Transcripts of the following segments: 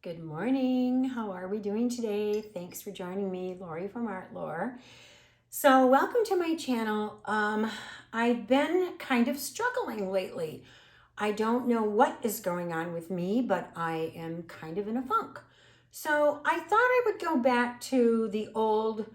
Good morning. How are we doing today? Thanks for joining me, Lori from Art Lore. So welcome to my channel. I've been kind of struggling lately. I don't know what is going on with me, but I am kind of in a funk. So I thought I would go back to the old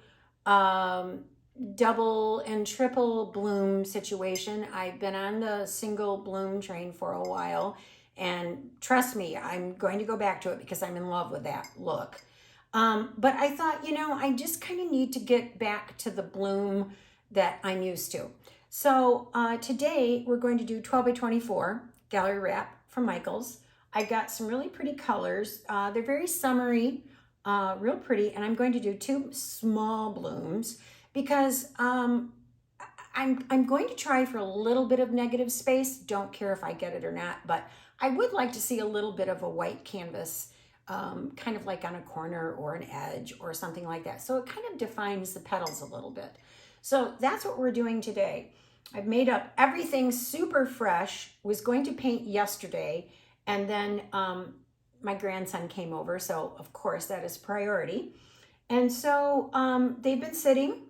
double and triple bloom situation. I've been on the single bloom train for a while, and trust me, I'm going to go back to it because I'm in love with that look. But I thought, I just kind of need to get back to the bloom that I'm used to. So today we're going to do 12 by 24 gallery wrap from Michaels. I got some really pretty colors. They're very summery, real pretty, and I'm going to do 2 small blooms because I'm going to try for a little bit of negative space. Don't care if I get it or not, but I would like to see a little bit of a white canvas, kind of like on a corner or an edge or something like that. So it kind of defines the petals a little bit. So that's what we're doing today. I've made up everything super fresh, was going to paint yesterday, and then my grandson came over, so of course that is priority. And so they've been sitting.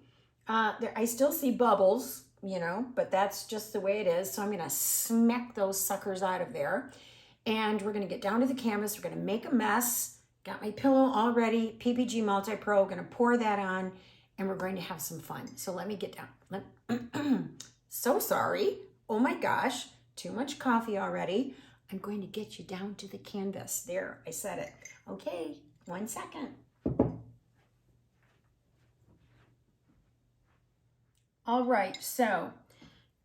I still see bubbles, but that's just the way it is. So I'm gonna smack those suckers out of there. And we're gonna get down to the canvas. We're gonna make a mess. Got my pillow all ready, PPG Multi-pro, gonna pour that on, and we're going to have some fun. So let me get down. So sorry, oh my gosh, too much coffee already. I'm going to get you down to the canvas. There, I said it. Okay, 1 second. All right, so I'm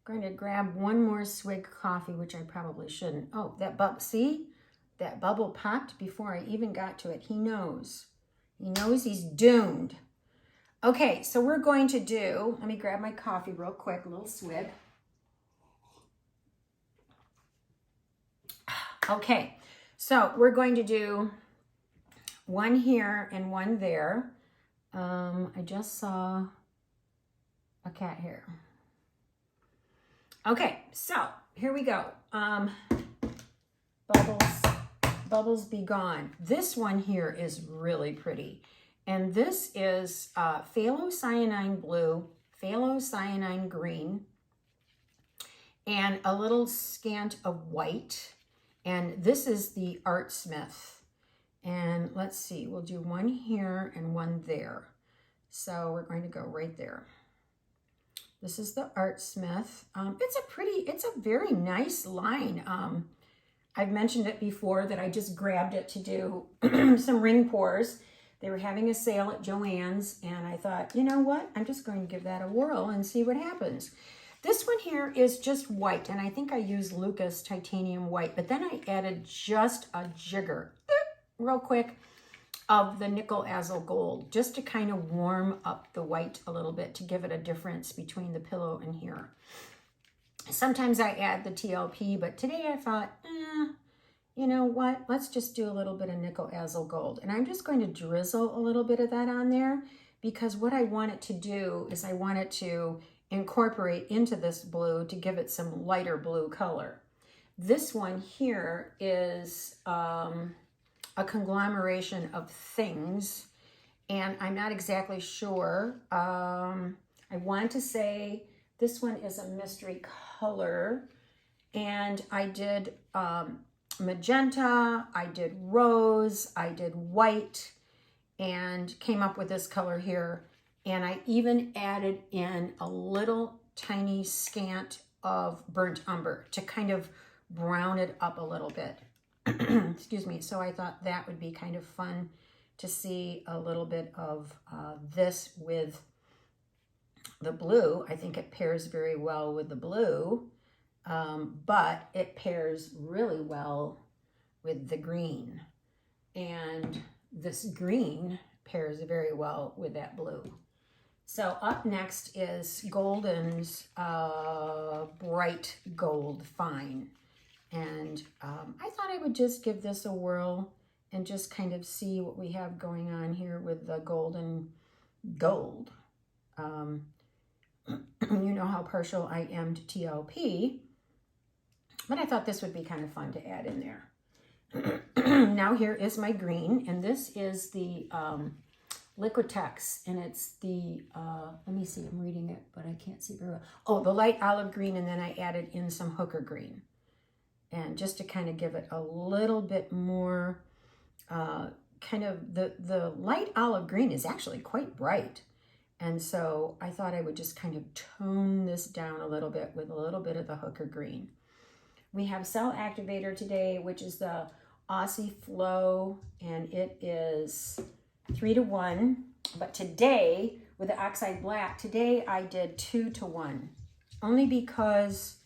going to grab one more swig of coffee, which I probably shouldn't. Oh, that bubble, see? That bubble popped before I even got to it. He knows. He knows he's doomed. Okay, so we're going to do, let me grab my coffee real quick, a little swig. Okay, so we're going to do one here and one there. I just saw a cat here. Okay, so here we go. Bubbles be gone. This one here is really pretty. And this is phthalocyanine blue, phthalocyanine green, and a little scant of white. And this is the Art Smith. And let's see, we'll do one here and one there. So we're going to go right there. This is the Art Smith. It's a very nice line. I've mentioned it before that I just grabbed it to do some ring pours. They were having a sale at Joann's, and I thought, you know what? I'm just going to give that a whirl and see what happens. This one here is just white, and I think I used Lukas titanium white, but then I added just a jigger, real quick, of the nickel azul gold, just to kind of warm up the white a little bit, to give it a difference between the pillow and here. Sometimes I add the TLP, but today I thought, you know what? Let's just do a little bit of nickel azul gold. And I'm just going to drizzle a little bit of that on there, because what I want it to do is I want it to incorporate into this blue to give it some lighter blue color. This one here is a conglomeration of things, and I'm not exactly sure. I want to say this one is a mystery color, and I did magenta, I did rose, I did white, and came up with this color here. And I even added in a little tiny scant of burnt umber to kind of brown it up a little bit. Excuse me. So I thought that would be kind of fun to see a little bit of this with the blue. I think it pairs very well with the blue, but it pairs really well with the green. And this green pairs very well with that blue. So up next is Golden's Bright Gold Fine. And I thought I would just give this a whirl and just kind of see what we have going on here with the golden gold. You know how partial I am to TLP, but I thought this would be kind of fun to add in there. Now here is my green, and this is the Liquitex, and it's the, let me see, I'm reading it, but I can't see very well. Oh, the light olive green, and then I added in some hooker green. And just to kind of give it a little bit more, kind of, the light olive green is actually quite bright. And so I thought I would just kind of tone this down a little bit with a little bit of the hooker green. We have Cell Activator today, which is the Aussie Flow, and it is 3-to-1. But today, with the Oxide Black, today I did 2-to-1. Only because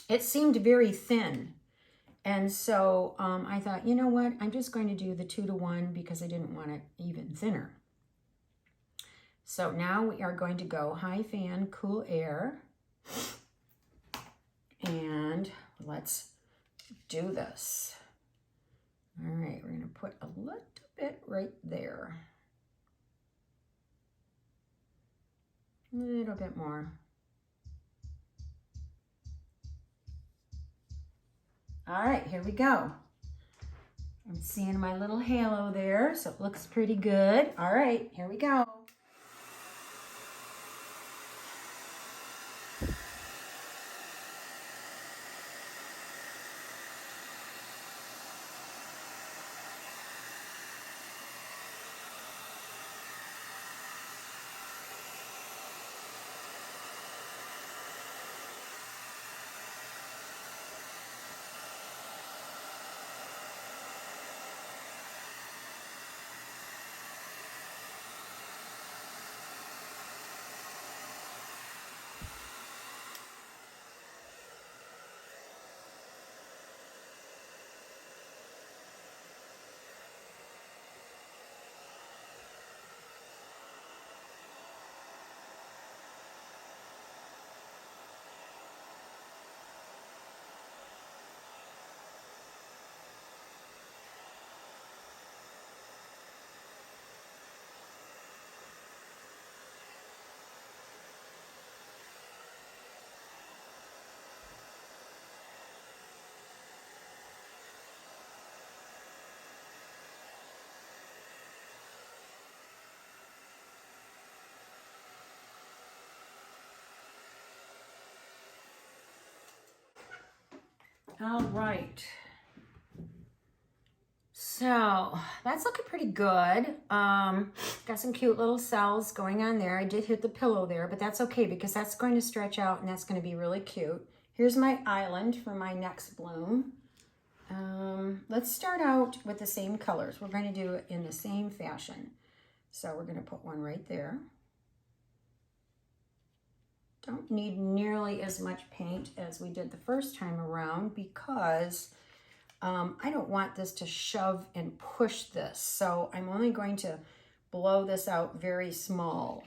it seemed very thin. And so I thought, you know what, I'm just going to do the 2-to-1 because I didn't want it even thinner. So now we are going to go high fan, cool air. And let's do this. All right, we're going to put a little bit right there. A little bit more. All right, here we go. I'm seeing my little halo there, so it looks pretty good. All right, here we go. All right. So that's looking pretty good. Got some cute little cells going on there. I did hit the pillow there, but that's okay because that's going to stretch out and that's going to be really cute. Here's my island for my next bloom. Let's start out with the same colors. We're going to do it in the same fashion. So we're going to put one right there. Don't need nearly as much paint as we did the first time around because I don't want this to shove and push this. So I'm only going to blow this out very small.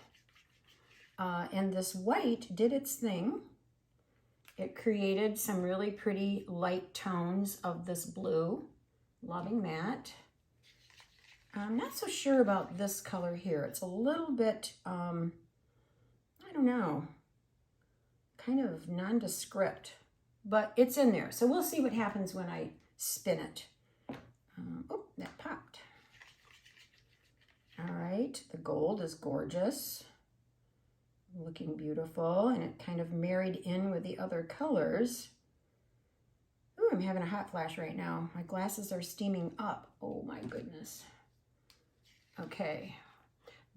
And this white did its thing. It created some really pretty light tones of this blue. Loving that. I'm not so sure about this color here. It's a little bit, I don't know, kind of nondescript, but it's in there. So we'll see what happens when I spin it. Oh, that popped. All right, the gold is gorgeous. Looking beautiful, and it kind of married in with the other colors. Ooh, I'm having a hot flash right now. My glasses are steaming up. Oh my goodness. Okay,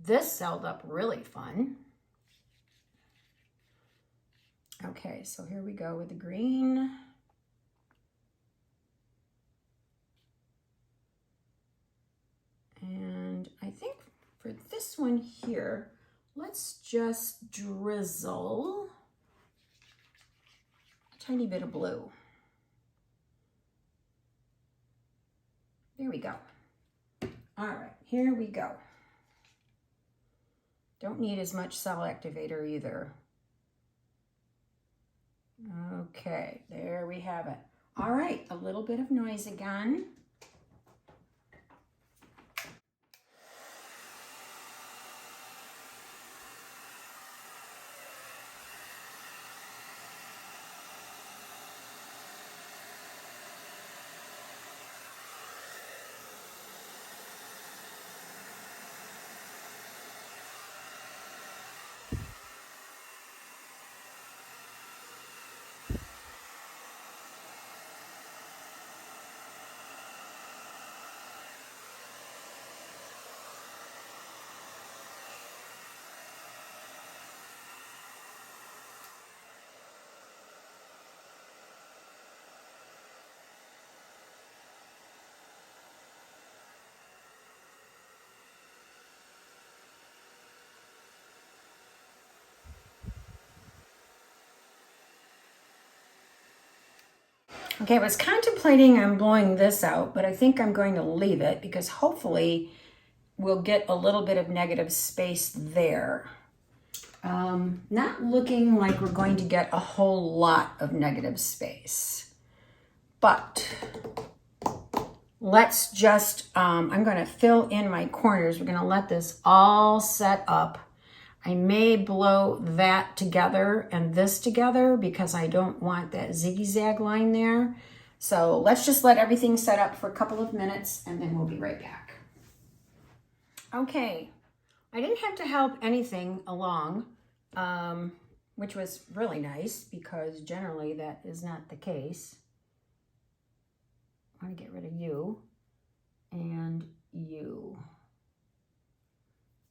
this celled up really fun. Okay, so here we go with the green. And I think for this one here, let's just drizzle a tiny bit of blue. There we go. All right, here we go. Don't need as much cell activator either. Okay, there we have it. All right, a little bit of noise again. Okay, I was contemplating on blowing this out, but I think I'm going to leave it because hopefully we'll get a little bit of negative space there. Not looking like we're going to get a whole lot of negative space, but let's just, I'm going to fill in my corners. We're going to let this all set up. I may blow that together and this together because I don't want that zigzag line there. So let's just let everything set up for a couple of minutes and then we'll be right back. Okay, I didn't have to help anything along, which was really nice because generally that is not the case. I want to get rid of you and you.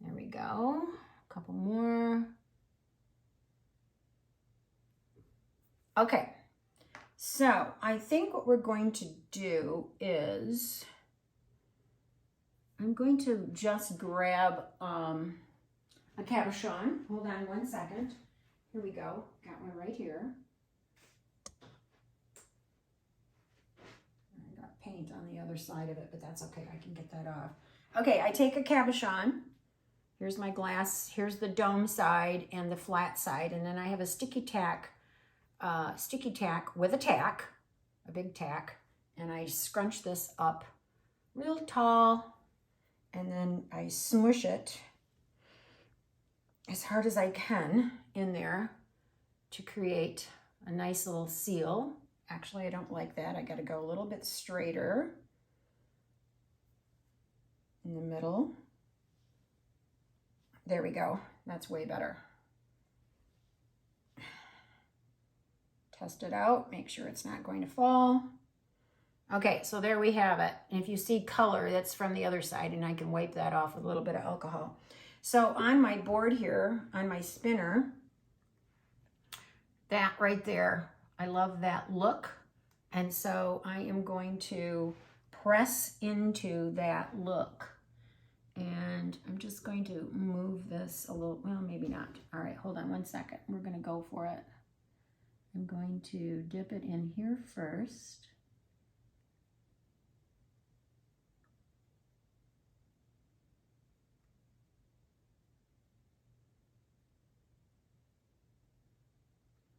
There we go. A couple more. Okay, so I think what we're going to do is I'm going to just grab a Cabochon. Hold on one second. Here we go. Got one right here. I got paint on the other side of it, but that's okay. I can get that off. Okay, I take a Cabochon. Here's my glass. Here's the dome side and the flat side. And then I have a sticky tack with a tack, a big tack. And I scrunch this up real tall. And then I smush it as hard as I can in there to create a nice little seal. Actually, I don't like that. I got to go a little bit straighter in the middle. There we go. That's way better. Test it out. Make sure it's not going to fall. Okay, so there we have it. And if you see color, that's from the other side, and I can wipe that off with a little bit of alcohol. So on my board here, on my spinner, that right there, I love that look. And so I am going to press into that look. And I'm just going to move this a little, well, maybe not. All right, hold on one second. We're going to go for it. I'm going to dip it in here first.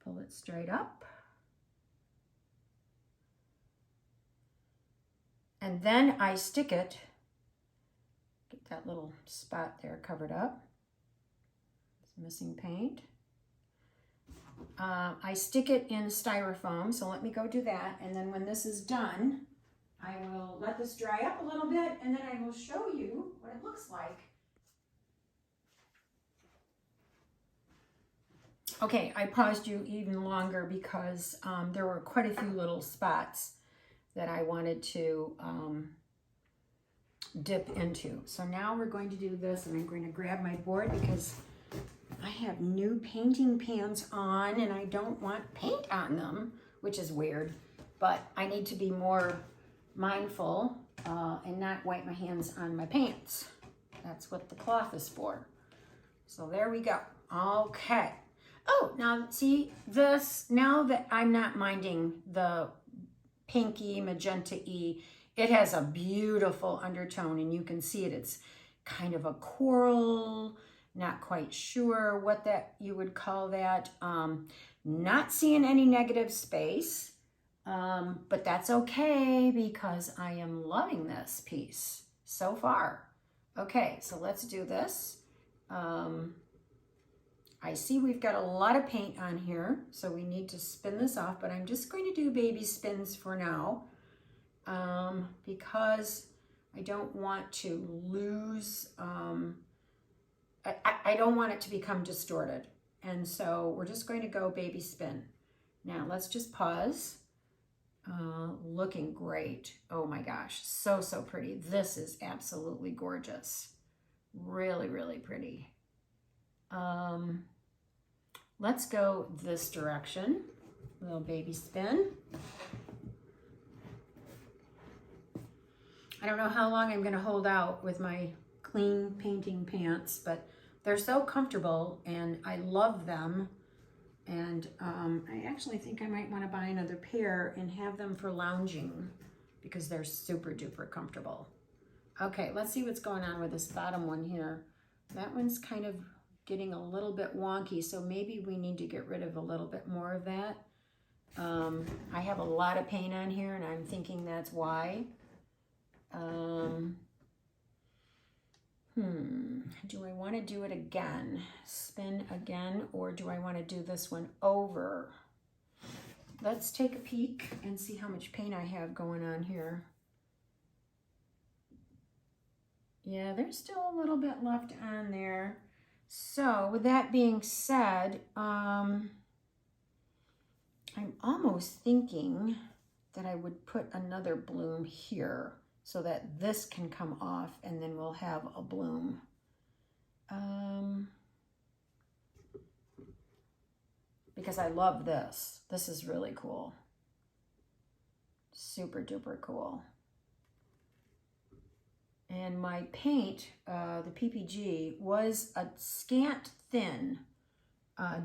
Pull it straight up. And then I stick it, get that little spot there covered up. It's missing paint. I stick it in styrofoam, so let me go do that. And then when this is done, I will let this dry up a little bit, and then I will show you what it looks like. Okay, I paused you even longer because there were quite a few little spots that I wanted to dip into. So now we're going to do this, and I'm going to grab my board because I have new painting pans on and I don't want paint on them, which is weird, but I need to be more mindful and not wipe my hands on my pants. That's what the cloth is for. So there we go. Okay. Oh, now see this, now that I'm not minding the pinky magenta-y, it has a beautiful undertone and you can see it. It's kind of a coral, not quite sure what that you would call that. Not seeing any negative space, but that's okay because I am loving this piece so far. Okay, so let's do this. I see we've got a lot of paint on here, so we need to spin this off, but I'm just going to do baby spins for now because I don't want to lose, I don't want it to become distorted. And so we're just going to go baby spin. Now let's just pause. Looking great. Oh my gosh, so, so pretty. This is absolutely gorgeous. Really, really pretty. Let's go this direction. A little baby spin. I don't know how long I'm gonna hold out with my clean painting pants, but they're so comfortable and I love them. And I actually think I might want to buy another pair and have them for lounging because they're super duper comfortable. Okay, let's see what's going on with this bottom one here. That one's kind of getting a little bit wonky, so maybe we need to get rid of a little bit more of that. I have a lot of paint on here and I'm thinking that's why. Do I want to do it again? Spin again, or do I want to do this one over? Let's take a peek and see how much paint I have going on here. Yeah, there's still a little bit left on there. So with that being said, I'm almost thinking that I would put another bloom here so that this can come off and then we'll have a bloom. Because I love this. This is really cool. Super duper cool. And my paint, the PPG, was a scant thin.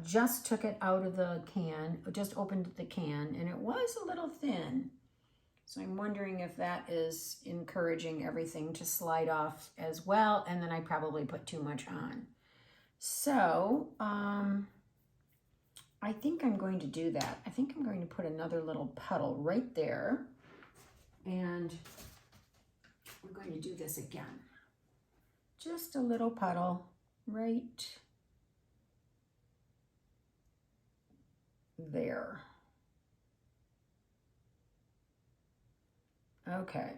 Just took it out of the can, just opened the can, and it was a little thin. So I'm wondering if that is encouraging everything to slide off as well, and then I probably put too much on. So I think I'm going to do that. I think I'm going to put another little puddle right there, and we're going to do this again. Just a little puddle right there. Okay.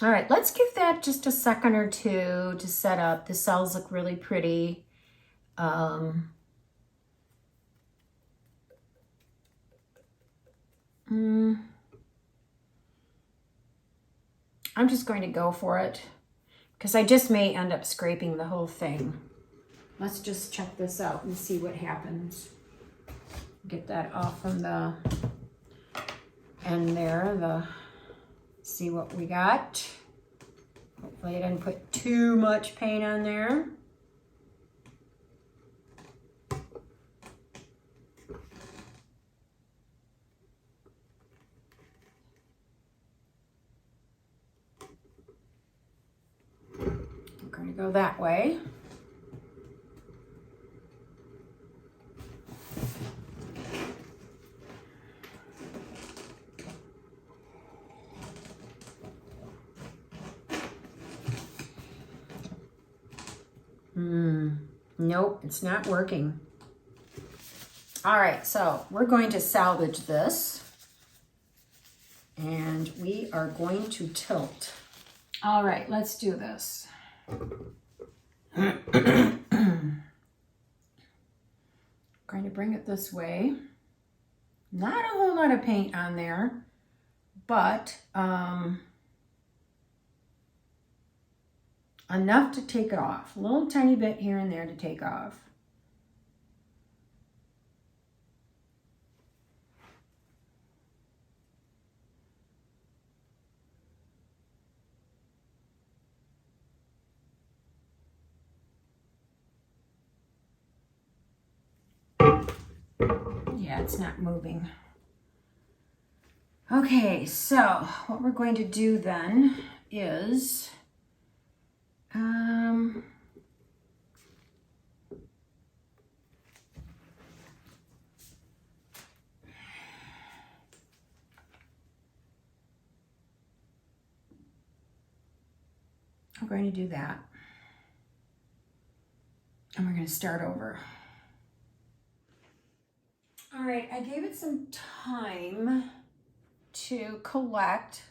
All right, let's give that just a second or two to set up. The cells look really pretty. I'm just going to go for it because I just may end up scraping the whole thing. Let's just check this out and see what happens. Get that off from the end there, see what we got. Hopefully I didn't put too much paint on there. I'm going to go that way. Nope, it's not working. All right, so we're going to salvage this and we are going to tilt. All right, let's do this. Going to bring it this way. Not a whole lot of paint on there, but enough to take it off. A little tiny bit here and there to take off. Yeah, it's not moving. Okay, so what we're going to do then is we're going to do that. And we're going to start over. All right, I gave it some time to collect.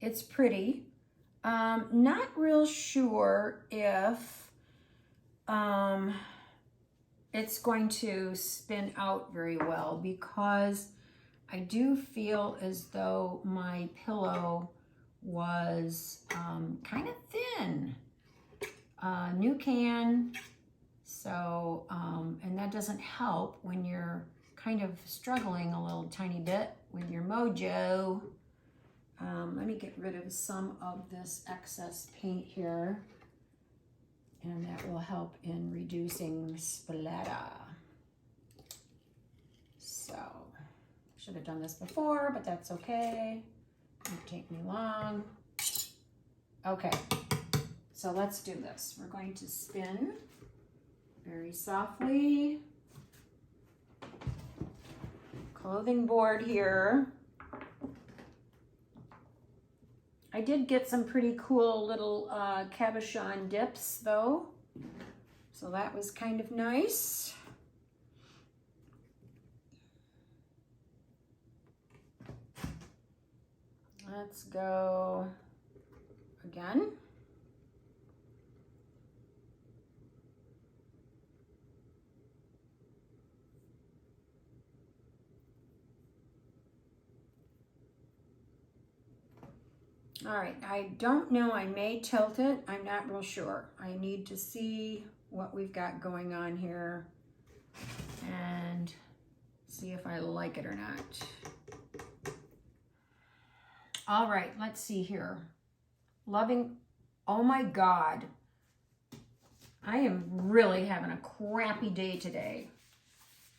It's pretty. Not real sure if it's going to spin out very well because I do feel as though my pillow was kind of thin. New can, so, and that doesn't help when you're kind of struggling a little tiny bit with your mojo. Let me get rid of some of this excess paint here, and that will help in reducing splatter. So, should have done this before, but that's okay. Won't take me long. Okay, so let's do this. We're going to spin very softly. Clothing board here. I did get some pretty cool little Cabochon dips though, so that was kind of nice. Let's go again. All right, I don't know, I may tilt it, I'm not real sure. I need to see what we've got going on here and see if I like it or not. All right, let's see here. Loving, oh my God. I am really having a crappy day today.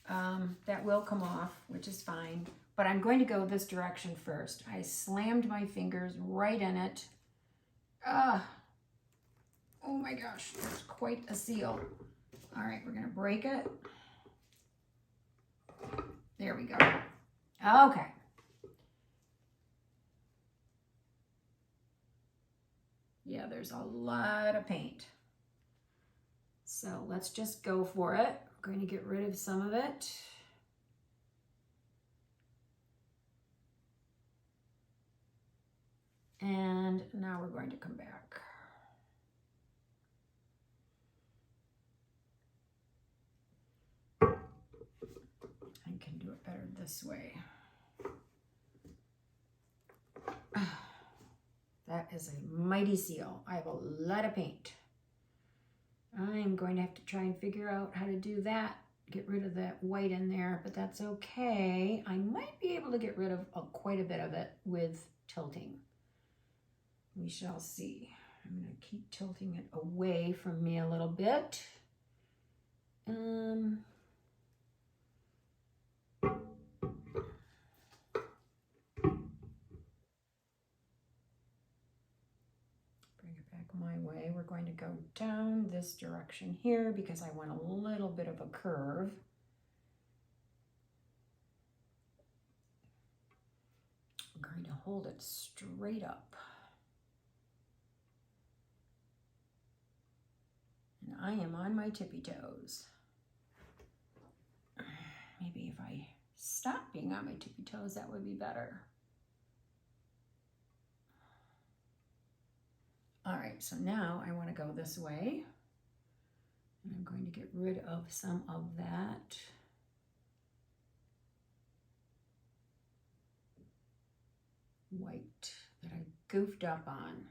That will come off, which is fine. But I'm going to go this direction first. I slammed my fingers right in it. Oh my gosh, there's quite a seal. All right, we're gonna break it. There we go. Okay. Yeah, there's a lot of paint. So let's just go for it. We're going to get rid of some of it. And now we're going to come back. I can do it better this way. That is a mighty seal. I have a lot of paint. I'm going to have to try and figure out how to do that. Get rid of that white in there, but that's okay. I might be able to get rid of quite a bit of it with tilting. We shall see. I'm going to keep tilting it away from me a little bit. Bring it back my way. We're going to go down this direction here because I want a little bit of a curve. I'm going to hold it straight up. And I am on my tippy toes. Maybe if I stop being on my tippy toes, that would be better. All right, so now I want to go this way. And I'm going to get rid of some of that. White that I goofed up on.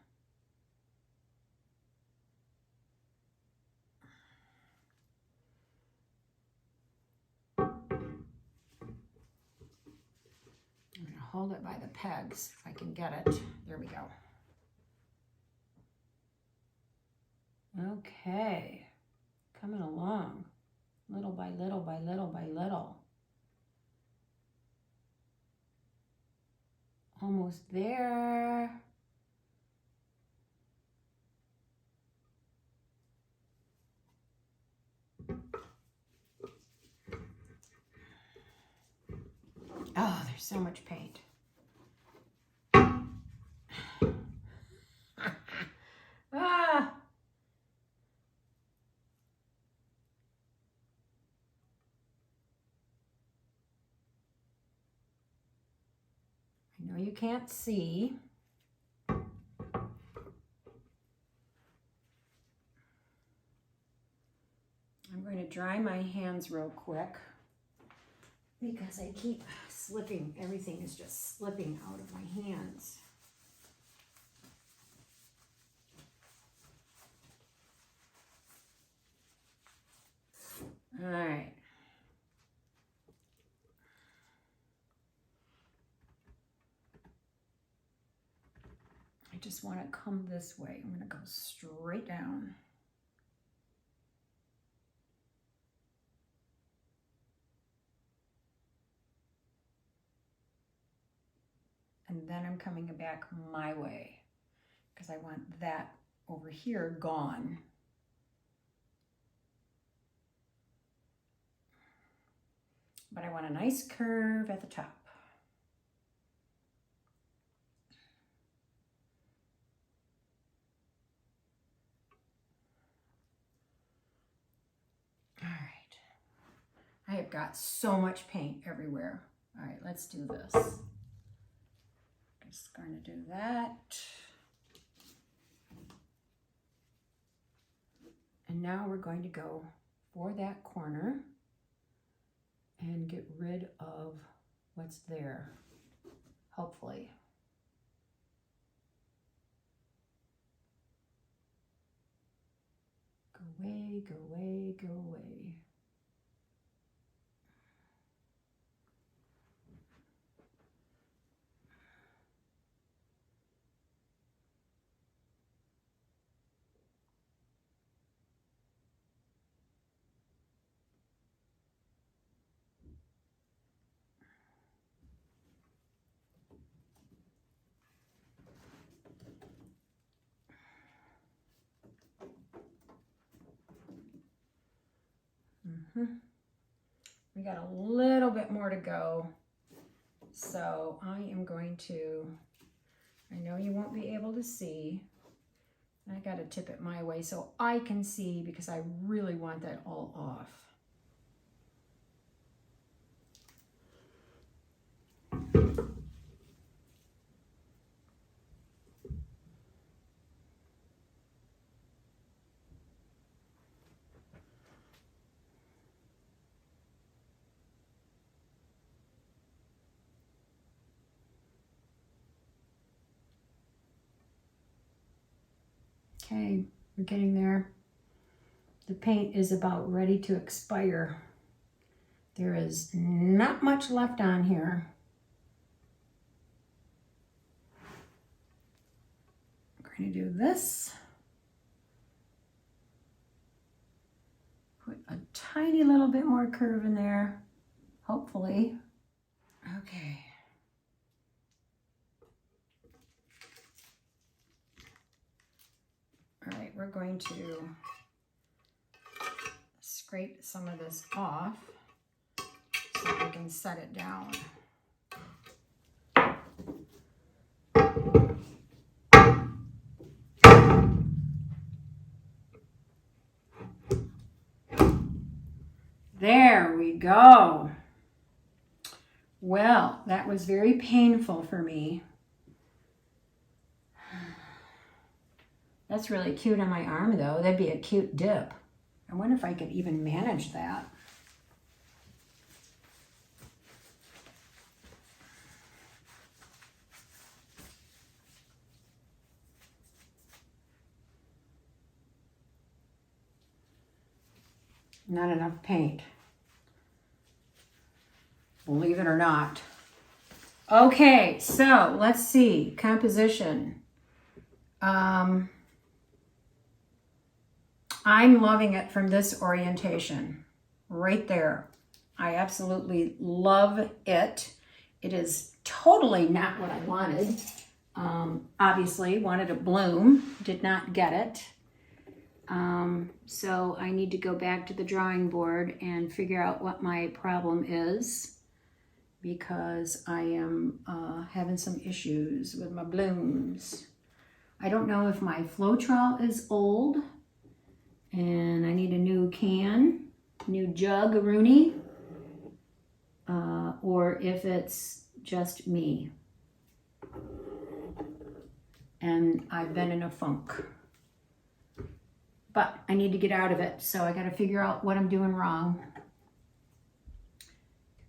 I'm going to hold it by the pegs if I can get it. There we go. Okay, coming along. little by little by little by little. Almost there. Oh, there's so much paint. Ah! I know you can't see. I'm going to dry my hands real quick because I keep slipping. Everything is just slipping out of my hands. All right. I just want to come this way. I'm going to go straight down. And then I'm coming back my way because I want that over here gone. But I want a nice curve at the top. All right. I have got so much paint everywhere. All right, let's do this. Just going to do that. And now we're going to go for that corner and get rid of what's there, hopefully. Go away, go away, go away. We got a little bit more to go. So I am going to, I know you won't be able to see. I got to tip it my way so I can see because I really want that all off. Okay, we're getting there. The paint is about ready to expire. There is not much left on here. I'm going to do this. Put a tiny little bit more curve in there, hopefully. Okay. All right, we're going to scrape some of this off so we can set it down. There we go. Well, that was very painful for me. That's really cute on my arm, though. That'd be a cute dip. I wonder if I could even manage that. Not enough paint. Believe it or not. Okay, so let's see. Composition. I'm loving it from this orientation. right there. I absolutely love it. It is totally not what I wanted. Obviously wanted a bloom, did not get it. So I need to go back to the drawing board and figure out what my problem is, because I am having some issues with my blooms. I don't know if my floetrol is old and I need a new can, new jug-a-rooney, or if it's just me and I've been in a funk. But I need to get out of it, so I got to figure out what I'm doing wrong.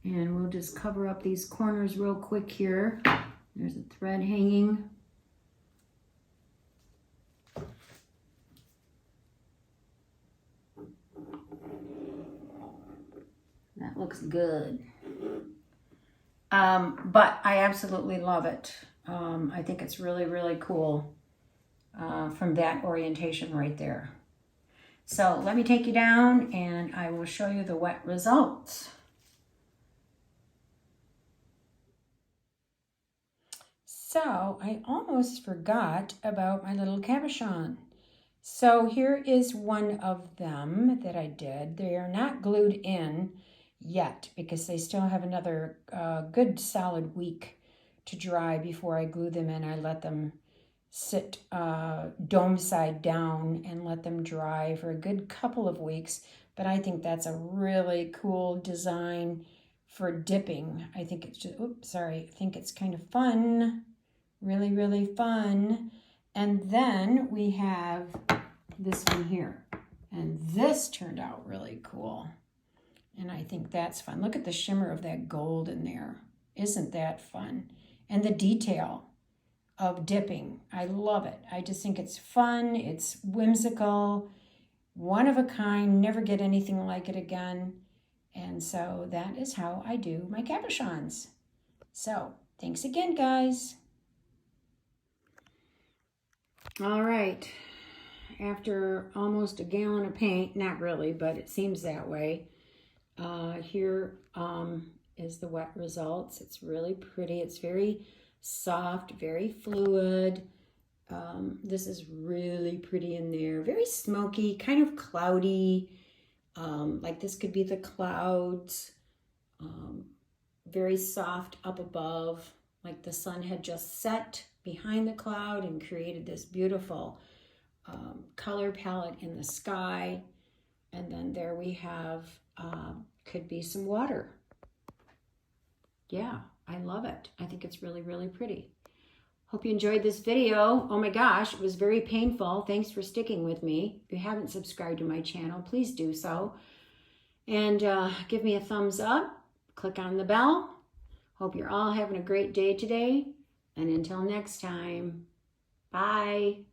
And we'll just cover up these corners real quick here. There's a thread hanging. That looks good. But I absolutely love it. I think it's really, really cool from that orientation right there. So let me take you down and I will show you the wet results. So I almost forgot about my little cabochon. So here is one of them that I did. They are not glued in yet because they still have another good solid week to dry before I glue them in. I let them sit dome side down and let them dry for a good couple of weeks. But I think that's a really cool design for dipping. I think it's just, I think it's kind of fun. Really, really fun. And then we have this one here. And this turned out really cool. And I think that's fun. Look at the shimmer of that gold in there. Isn't that fun? And the detail of dipping. I love it. I just think it's fun. It's whimsical, one of a kind, never get anything like it again. And so that is how I do my cabochons. So thanks again, guys. All right, after almost a gallon of paint, not really, but it seems that way. Here is the wet results. It's really pretty. It's very soft, very fluid. This is really pretty in there. Very smoky, kind of cloudy. Like this could be the clouds. Very soft up above, like the sun had just set behind the cloud and created this beautiful color palette in the sky. And then there we have, could be some water. Yeah, I love it. I think it's really, really pretty. Hope you enjoyed this video. Oh my gosh, it was very painful. Thanks for sticking with me. If you haven't subscribed to my channel, please do so. And give me a thumbs up. Click on the bell. Hope you're all having a great day today. And until next time, bye.